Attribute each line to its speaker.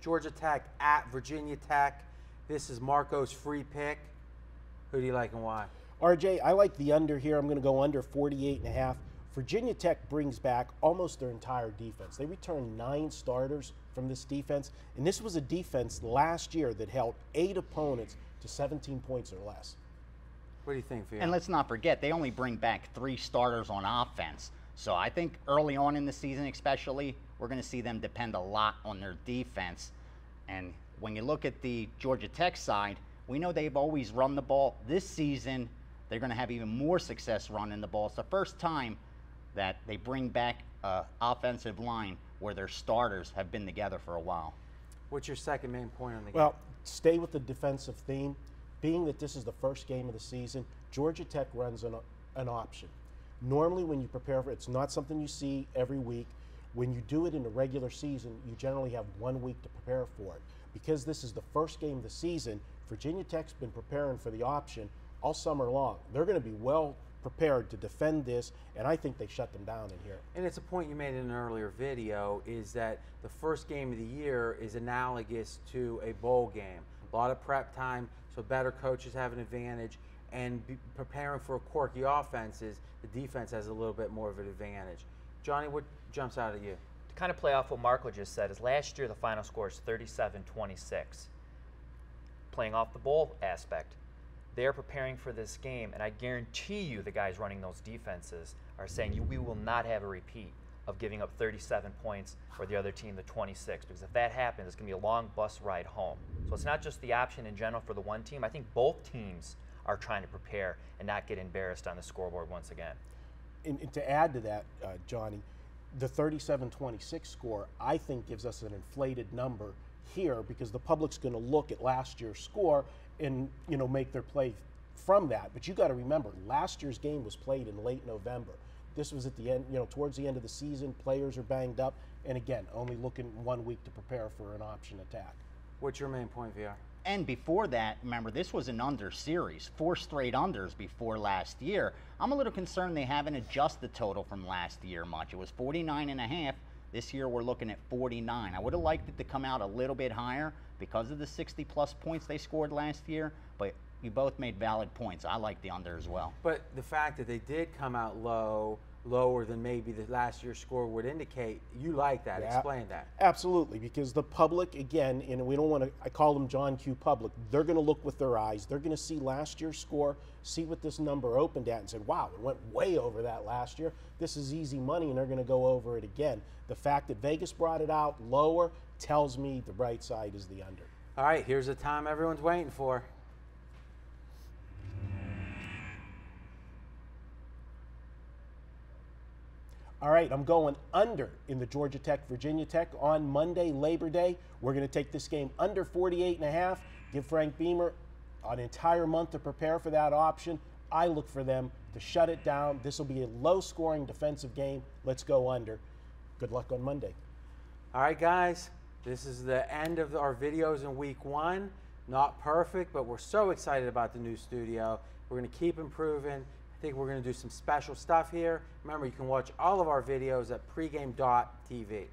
Speaker 1: Georgia Tech at Virginia Tech. This is Marco's free pick. Who do you like and why?
Speaker 2: RJ, I like the under here. I'm going to go under 48.5. Virginia Tech brings back almost their entire defense. They returned 9 starters from this defense, and this was a defense last year that held 8 opponents to 17 points or less.
Speaker 1: What do you think, Fiona?
Speaker 3: And let's not forget, they only bring back 3 starters on offense. So I think early on in the season especially, we're going to see them depend a lot on their defense. And when you look at the Georgia Tech side, we know they've always run the ball. This season, they're going to have even more success running the ball. It's the first time that they bring back an offensive line where their starters have been together for a while.
Speaker 1: What's your second main point on the game?
Speaker 2: Well, stay with the defensive theme. Being that this is the first game of the season, Georgia Tech runs an option. Normally when you prepare for it, it's not something you see every week. When you do it in the regular season, you generally have 1 week to prepare for it. Because this is the first game of the season, Virginia Tech's been preparing for the option all summer long. They're going to be well prepared to defend this, and I think they shut them down in here.
Speaker 1: And it's a point you made in an earlier video, is that the first game of the year is analogous to a bowl game. A lot of prep time, so better coaches have an advantage, and preparing for quirky offenses, the defense has a little bit more of an advantage. Johnny, what jumps out at you?
Speaker 4: To kind of play off what Marco just said, is last year the final score is 37-26. Playing off the bowl aspect, they're preparing for this game, and I guarantee you the guys running those defenses are saying we will not have a repeat of giving up 37 points or the other team the 26, because if that happens, it's going to be a long bus ride home. So it's not just the option in general for the one team. I think both teams are trying to prepare and not get embarrassed on the scoreboard once again.
Speaker 2: And to add to that, Johnny, the 37-26 score, I think, gives us an inflated number here because the public's going to look at last year's score and make their play from that. But you got to remember, last year's game was played in late November. This was at the end, towards the end of the season. Players are banged up, and again, only looking 1 week to prepare for an option attack.
Speaker 1: What's your main point, VR?
Speaker 3: And before that, remember, this was an under series, 4 straight unders before last year. I'm a little concerned they haven't adjusted the total from last year much. It was 49.5. This year we're looking at 49. I would have liked it to come out a little bit higher because of the 60-plus points they scored last year, but you both made valid points. I like the under as well.
Speaker 1: But the fact that they did come out lower than maybe the last year's score would indicate, you like that.
Speaker 2: Yeah,
Speaker 1: explain that.
Speaker 2: Absolutely, because the public, again, and we don't want to, I call them John Q. public, they're going to look with their eyes. They're going to see last year's score, see what this number opened at, and say, wow, it went way over that last year. This is easy money, and they're going to go over it again. The fact that Vegas brought it out lower tells me the right side is the under.
Speaker 1: All right, here's the time everyone's waiting for.
Speaker 2: All right, I'm going under in the Georgia Tech, Virginia Tech on Monday, Labor Day. We're going to take this game under 48.5. Give Frank Beamer an entire month to prepare for that option. I look for them to shut it down. This will be a low-scoring defensive game. Let's go under. Good luck on Monday.
Speaker 1: All right, guys, this is the end of our videos in week 1. Not perfect, but we're so excited about the new studio. We're going to keep improving. I think we're going to do some special stuff here. Remember, you can watch all of our videos at pregame.tv.